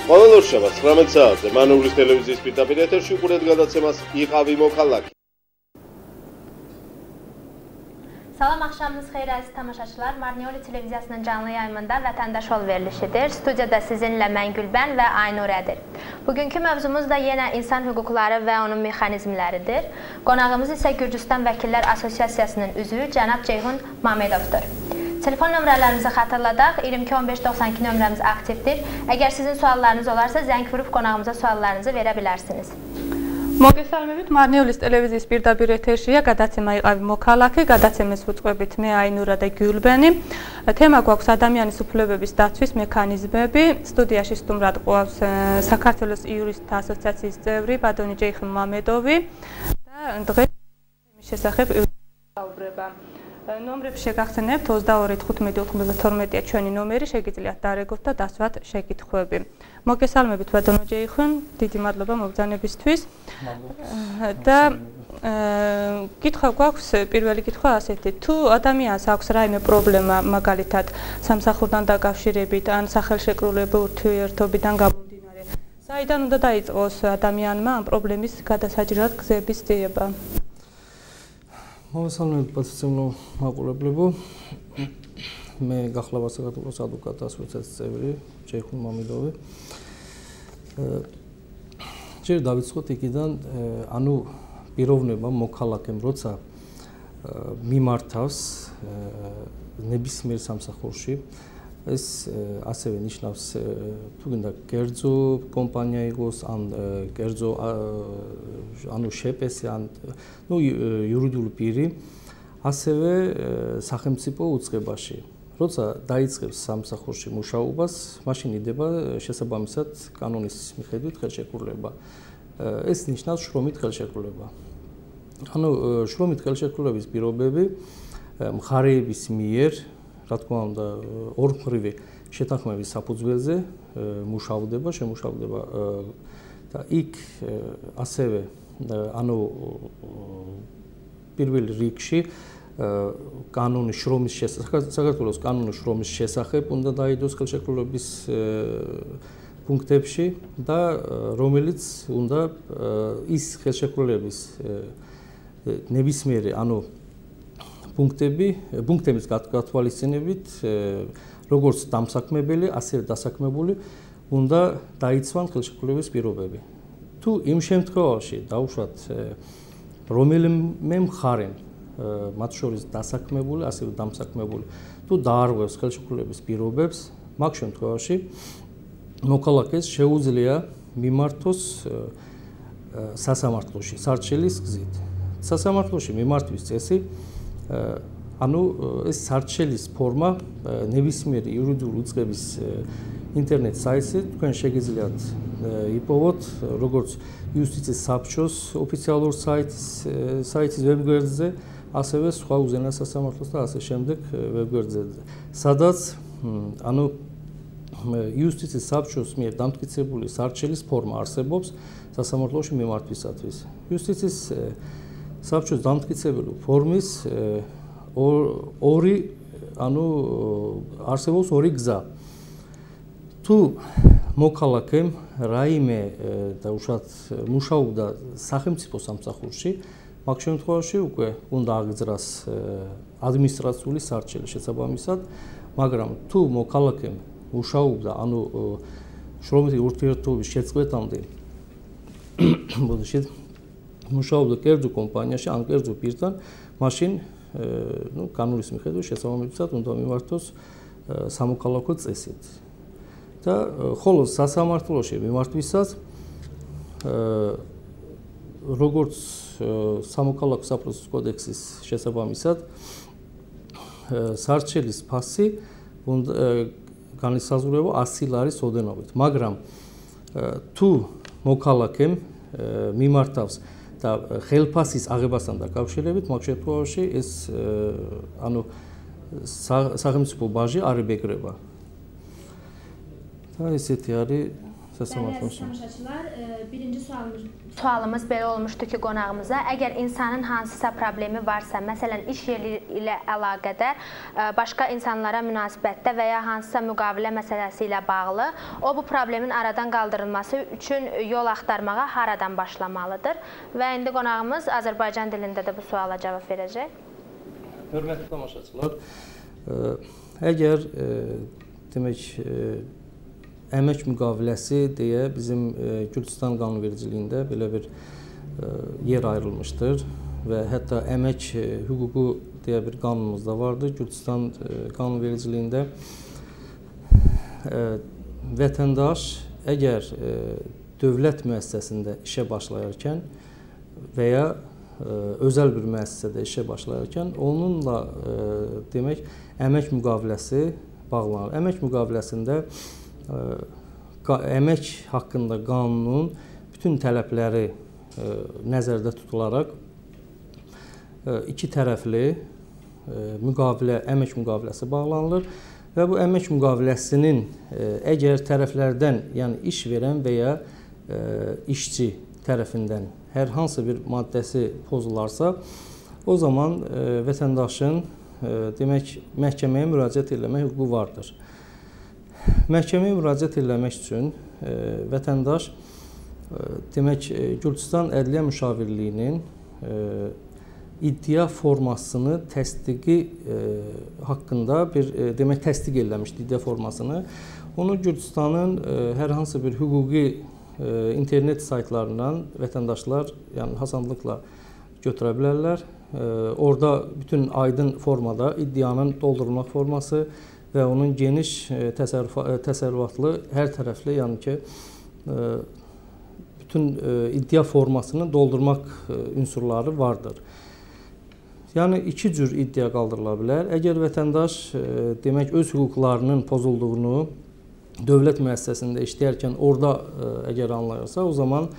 Ყველა ლურშაბათ 19 საათზე მანულის ტელევიზიის პირდაპირ ეთერში უყურეთ გადაცემას იყავი მოქალაქი. Salam axşamınız xeyir əziz tamaşaçılar. Marnioli televiziyasının canlı yayımında vətəndaş ol verilişidir. Studiyada sizinlə mən Gülbən və Aynurədir. Bugünkü mövzumuz da yenə insan hüquqları və onun mexanizmləridir. Qonağımız isə Gürcüstan Vəkillər Asosiasiyasının üzvü cənab Ceyhun Mamedovdur. Telefon nömrələrimizi xatırladaq. 22-15-92 nömrəmiz aktivdir. Əgər sizin suallarınız olarsa zəng vurub qonağımıza suallarınızı verə bilərsiniz. მოგესალმებით მარნიოლის ტელევიზიის პირდაპირ ეთერშია გადაცემა იყავი მოქალაქე, გადაცემის უწყებით მე აინურა და გიულბენი. თემა გვაქვს ადამიანის უფლებების დაცვის მექანიზმები. სტუდიაში სტუმრად ყავს საქართველოს იურისტთა ასოციაციის წევრი ბატონი ჯეიხუნ მამედოვი და დღეს თემის შესახებ ვისაუბრება. ნომრებს შეგახსენებთ 22-15-92-ია ჩვენი ნომერი, შეგიძლიათ დარეგოთ და დასვათ შეკითხვები. მოგესალმებით ბატონო ჯეიხუნ, დიდი მადლობა მოგზანებისთვის. და კითხვა გვაქვს, პირველი კითხვა ასეთი, თუ ადამიანს აქვს რაიმე პრობლემა, მაგალითად სამსახურთან დაკავშირებით ან სახელშეკრულებულ ურთიერთობიდან გამომდინარე, საიდან უნდა დაიწყოს ადამიანმა ამ პრობლემის გადასაჭრელად გზების ძიება? მოგესალმებით პატივისცემლო მაყურებლებო. მე გახლავართ საქართველოს ადვოკატთა ასოციაციის წევრი ჯეიხუნ მამედოვი. ჯერ დავიწყოთ იქიდან, ანუ პიროვნება მოქალაქემ როცა მიმართავს ნებისმიერ სამსახურში, ეს ასევე ნიშნავს თუ გინდა კერძო კომპანია იყოს, ან კერძო ანუ შეპესი, ან იურიდიული პირი, ასევე სახელმწიფო უწყებაში. როცა დაიწყებს სამსახურში მუშაობას, მაშინ იდება შესაბამისად კანონის მიხედვით ხელშეკრულება. ეს ნიშნავს შრომით ხელშეკრულება. ანუ შრომით ხელშეკრულების პირობები მხარეების მიერ, რა თქმა უნდა, ორმხრივი შეთანხმების საფუძველზე მუშავდება, შემუშავდება და იქ ასევე ანუ პირველ რიგში კანონის შრომის საქართველოს კანონის შრომის შესახებ უნდა დაიდოს ხელშეკრულების პუნქტებში და რომელიც უნდა ის ხელშეკრულების ნებისმიერი ანუ პუნქტების გათვალისწინებით როგორც დამსაქმებელი, ასევე დასაქმებული უნდა დაიცვან ხელშეკრულების პირობები. თუ იმ შემთხვევაში დავუშვათ რომელიმე მხარემ მათ შორის დასაქმებული, ასევე დამსაქმებული თუ დაარღვევს ხელშეკრულების პირობებს, მაგ შემთხვევაში მოქალაქეს შეუძლია მიმართოს სასამართლოში სარჩელის გზით. სასამართლოში მიმართვის წესი, ანუ ეს სარჩელის ფორმა ნებისმიერი იურიდიული უწყების ინტერნეტ საიტზე თქვენ შეგიძლიათ იპოვოთ, როგორც იუსტიციის საბჭოს ოფიციალურ საიტის ვებგვერდზე, ასევე სხვა უზენაეს სასამართლოს და ასე შემდეგ ვებგვერდზე, სადაც ანუ იუსტიციის საბჭოს მიერ დამტკიცებული სარჩელის ფორმა არსებობს სასამართლოში მიმართვისათვის. იუსტიციის საბჭოს დამტკიცებული ფორმის ორი ანუ არსებობს ორი გზა. თუ მოქალაქემ რაიმე დაუშვათ მუშაობდა სახელმწიფო სამსახურში, მაგ შემთხვევაში უკვე უნდა აღძრას ადმინისტრაციული სარჩელი შესაბამისად, მაგრამ თუ მოქალაქემ მუშაობდა, ანუ შრომითი ურთიერთობის შეწყვეტამდე მუშაობდა კერძო კომპანიაში, ან კერძო პირთან, მაშინ კანონის მიხედვით შესაბამისად უნდა მიმართოს სამოქალაქო წესით. და ხოლო სასამართლოში მიმართვისას როგორც სამოქალაქო საპროცესო კოდექსის შესაბამისად სარჩელის ფასი განისაზღვრება 100 ლარის ოდენობით, მაგრამ თუ მოქალაქემ მიმართავს და ხელფასის აღებასთან დაკავშირებით, მაგ შემთხვევაში ეს ანუ სახელმწიფო ბაჟი არ იბეგრება. და ესეთი არის Bəli, tamaşaçılar, birinci sualımız belə olmuşdu ki, qonağımıza, əgər insanın hansısa problemi varsa, məsələn, iş yeri ilə əlaqədar, başqa insanlara münasibətdə və ya hansısa müqavilə məsələsi ilə bağlı, o bu problemin aradan qaldırılması üçün yol axtarmağa haradan başlamalıdır? Və indi qonağımız Azərbaycan dilində də bu suala cavab verəcək. Hörmətli tamaşaçılar, əgər demək, əmək müqaviləsi deyə bizim Gürcüstan qanunvericiliyində belə bir yer ayrılmışdır və hətta əmək hüququ deyə bir qanunumuz da vardır. Gürcüstan qanunvericiliyində vətəndaş əgər dövlət müəssisəsində işə başlayarkən və ya özəl bir müəssisədə işə başlayarkən onunla demək əmək müqaviləsi bağlanır. Əmək müqaviləsində əmək haqqında qanunun bütün tələbləri nəzərdə tutularaq iki tərəfli əmək müqaviləsi bağlanılır və bu əmək müqaviləsinin əgər tərəflərdən, yəni iş verən və ya işçi tərəfindən hər hansı bir maddəsi pozularsa, o zaman vətəndaşın demək məhkəməyə müraciət etmək hüququ vardır. Məhkəməyə müraciət etmək üçün vətəndaş demək Gürcüstan Ədliyyə Müşavirliyinin iddia formasını təsdiqi haqqında bir demək təsdiq etmişdi iddia formasını. Onu Gürcüstanın hər hansı bir hüquqi internet saytlarından vətəndaşlar yəni asanlıqla götürə bilərlər. Orada bütün aydın formada iddianın doldurulmaq forması və onun geniş təsərrüfatlı, hər tərəfli, yəni ki, bütün iddia formasını doldurmaq unsurları vardır. Yəni, iki cür iddia qaldırıla bilər. Əgər vətəndaş demək öz hüquqlarının pozulduğunu dövlət müəssisəsində işləyərkən orada əgər anlayırsa, o zaman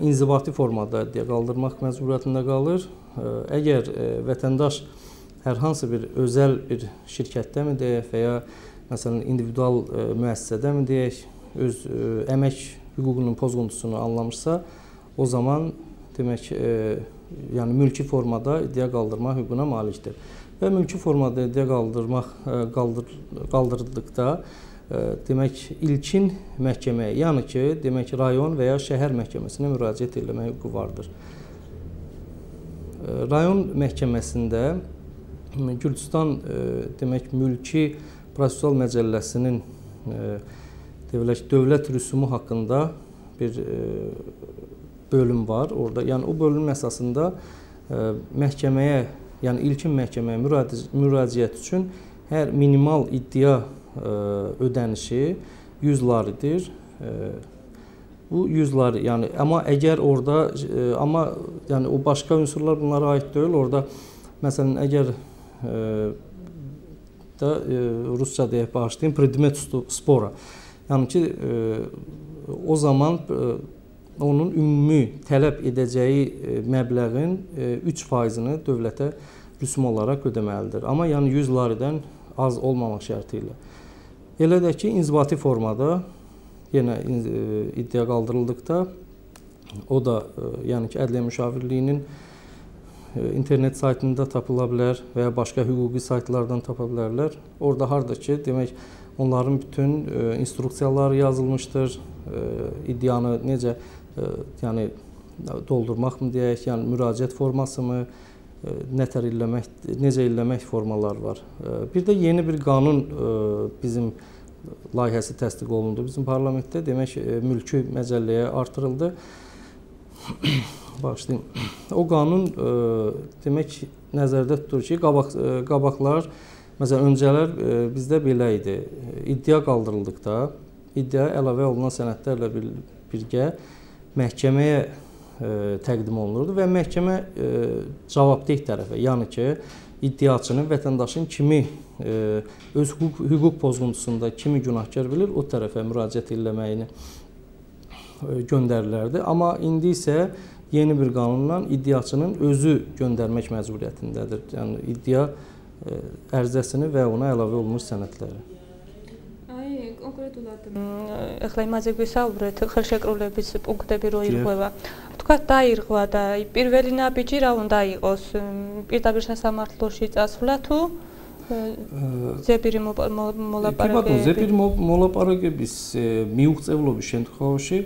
inzibati formada iddia qaldırmaq məcburiyyətində qalır. Əgər vətəndaş hər hansı bir özəl bir şirkətdəmi deyək və ya məsələn individual müəssisədəmi deyək, öz əmək hüququnun pozğuntusunu anlamışsa, o zaman demək yəni mülki formada iddia qaldırma hüququna malikdir. Və mülki formada iddia qaldırıldıqda demək ilkin məhkəməyə, yəni ki, demək rayon və ya şəhər məhkəməsinə müraciət etmək hüququ vardır. Rayon məhkəməsində Gürcüstan demək mülki prosessual məcəlləsinin dövlət rüsumu haqqında bir bölüm var orada. Yəni o bölümün əsasında məhkəməyə, yəni ilkin məhkəməyə müraciət üçün hər minimal iddia ödənişi 100 laridir. Bu 100 lari, yəni amma əgər orada amma yəni o başqa unsurlar bunlara aid deyil. Orada məsələn əgər da rusca deyək bağışlayın, predmet spora. Yəni ki, o zaman onun ümumi tələb edəcəyi məbləğin 3%-ni dövlətə rüsum olaraq ödəməlidir. Amma yəni 100 laridən az olmamaq şərti ilə. Elə də ki, inzibati formada yenə iddia qaldırıldıqda, o da yəni ki, Ədliyyə Müşavirliyinin internet saytında tapıla bilər və ya başqa hüquqi saytlardan tapa bilərlər. Orada harda ki, demək, onların bütün instruksiyaları yazılmışdır, iddianı necə yəni, doldurmaq mı deyək, yəni müraciət forması mı, necə eləmək formalar var. Bir də yeni bir qanun bizim layihəsi təsdiq olundu bizim parlamentdə, demək, mülki məcəlləyə artırıldı. Bağışlayın. O qanun demək nəzərdə tutur ki, qabaqlar, məsələn, öncələr bizdə belə idi. İddia qaldırıldıqda, iddia əlavə olunan sənədlərlə birgə məhkəməyə təqdim olunurdu və məhkəmə cavabdeh tərəfə, yəni ki, iddiaçının, vətəndaşın kimi öz hüquq pozğuntusunda kimi günahkar bilir, o tərəfə müraciət etməyini göndərilərdi. Amma indi isə yeni bir qanunla iddiaçının özü göndərmək məcburiyyətindədir. Yəni iddia ərizəsini və ona əlavə olunmuş sənədləri. O კონკრეტულად ეხლა იმაზე გვისაუბრეთ, ხელშეკრულების პუნქტები რო ირღვევა. თქვათ დაირღვა და პირველი ნაბიჯი რა უნდა იყოს? პირდაპირ სასამართლოში წასვლა თუ ზეპირი მოლაპარაკებები? ზეპირი მოლაპარაკების მიუღწევლობის შემთხვევაში,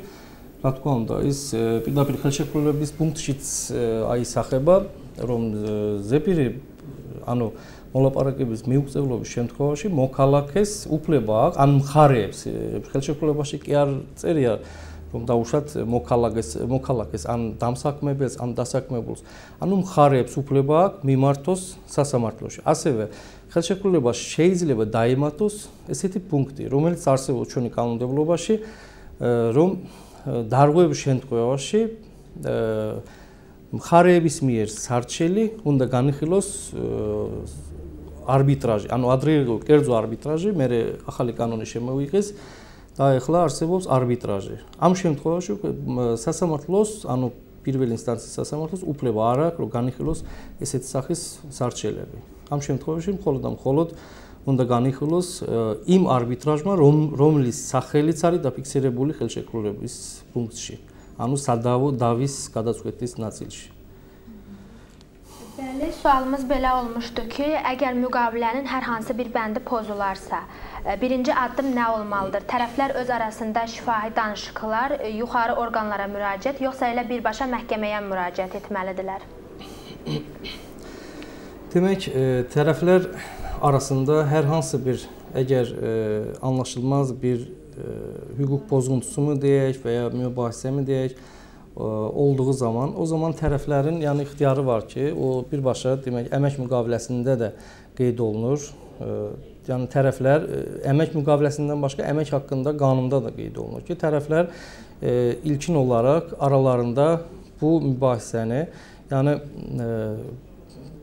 რა თქმა უნდა, ის პირდაპირ ხელშეკრულების პუნქტშიც აისახება, რომ ზეპირი ანუ მოლაპარაკების მიუღწევლობის შემთხვევაში მოქალაქეს უფლება აქვს, ან მხარეებს ხელშეკრულებაში კი არ წერია, რომ დაუშვათ მოქალაქეს ან დამსაქმებელს, ან დასაქმებულს, ანუ მხარეებს უფლება აქვს მიმართოს სასამართლოში. ასევე ხელშეკრულებას შეიძლება დაემატოს ესეთი პუნქტი, რომელიც არსებობს ჩვენი კანონმდებლობაში, რომ დარღვევის შემთხვევაში მხარეების მიერ სარჩელი უნდა განიხილოს არბიტრაჟი, ანუ ადრე კერძო არბიტრაჟი, მერე ახალი კანონი შემოიღეს და ახლა არსებობს არბიტრაჟი. ამ შემთხვევაში სასამართლოს, ანუ პირველი ინსტანციის სასამართლოს უფლება არ აქვს, რომ განიხილოს ესეთი სახის სარჩელები. ამ შემთხვევაში მხოლოდ და მხოლოდ უნდა განიხილოს იმ არბიტრაჟმა, რომლის სახელიც არის დაფიქსირებული ხელშეკრულების პუნქტში, ანუ სადავო davis გადაწყვეტის ნაწილში. Bəli, sualımız belə olmuşdu ki, əgər müqavilənin hər hansı bir bəndi pozularsa, birinci addım nə olmalıdır? Tərəflər öz arasında şifahi danışıqlar, yuxarı orqanlara müraciət, yoxsa elə birbaşa məhkəməyə müraciət etməlidirlər? Demək, tərəflər arasında hər hansı bir əgər anlaşılmaz bir hüquq pozuntusu mu deyək və ya mübahisə mi deyək olduğu zaman, o zaman tərəflərin yəni ixtiyarı var ki, o birbaşa demək əmək müqaviləsində də qeyd olunur. Yəni tərəflər əmək müqaviləsindən başqa əmək haqqında qanunda da qeyd olunur ki, tərəflər ilkin olaraq aralarında bu mübahisəni yəni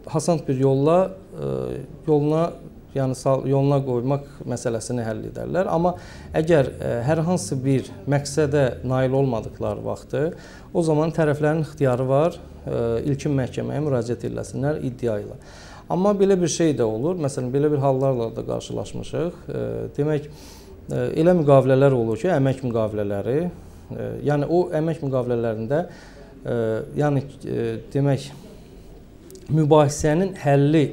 hasant bir yoluna qoymaq məsələsini həll edərlər. Amma əgər hər hansı bir məqsədə nail olmadıqları vaxtı, o zaman tərəflərin ixtiyarı var, ilkin məhkəməyə müraciət etsinlər iddia ilə. Amma belə bir şey də olur, məsələn, belə bir hallarla da qarşılaşmışıq. Demək, elə müqavilələr olur ki, əmək müqavilələri, yəni o əmək müqavilələrində, yəni demək, mübahisənin həlli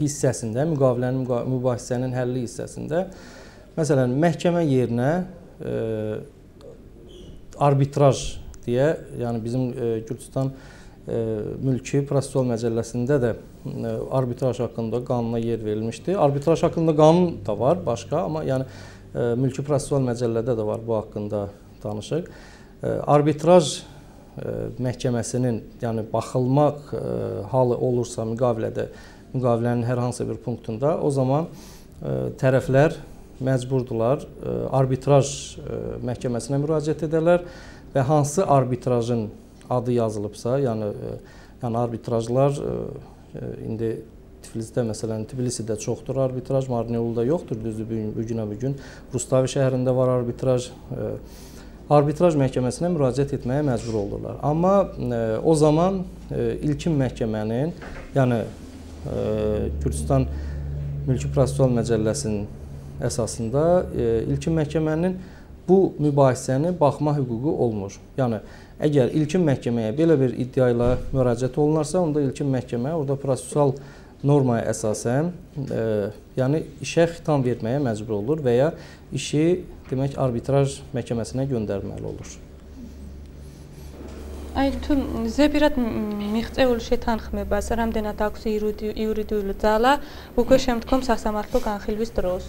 hissəsində, müqavilənin mübahisənin həlli hissəsində, məsələn, məhkəmə yerinə arbitraj deyə, yəni bizim Gürcüstan Mülki Prosessual Məcəlləsində də arbitraj haqqında qanuna yer verilmişdi. Arbitraj haqqında qanun da var, başqa, amma yəni Mülki Prosessual Məcəllədə də var bu haqqında danışıq. Arbitraj məhkəməsinin, yəni baxılmaq halı olursa müqavilənin hər hansı bir punktunda, o zaman tərəflər məcburdular arbitraj məhkəməsinə müraciət edərlər və hansı arbitrajın adı yazılıbsa, yəni arbitrajlar indi Tiflisdə, məsələn, Tbilisidə çoxdur arbitraj, Marneuluda yoxdur, düzdür, bu gün Rustavi şəhərində var arbitraj. Arbitraj məhkəməsinə müraciət etməyə məcbur olurlar. Amma o zaman ilkin məhkəmənin, yəni Gürcüstan Mülki Prosessual Məcəlləsinin əsasında ilkin məhkəmənin bu mübahisəni baxma hüququ olmur. Yəni əgər ilkin məhkəməyə belə bir iddia ilə müraciət olunarsa, onda ilkin məhkəmə orada prosessual normaya əsasən, yəni işə xitam verməyə məcbur olur və ya işi demək arbitraj məhkəməsinə göndərməli olur. აი თუ ზეპირად მიღწეული შეთანხმებას რამდენად აქვს იურიდიული ძალა უკვე შემდგომ სასამართლო განხილვის დროს?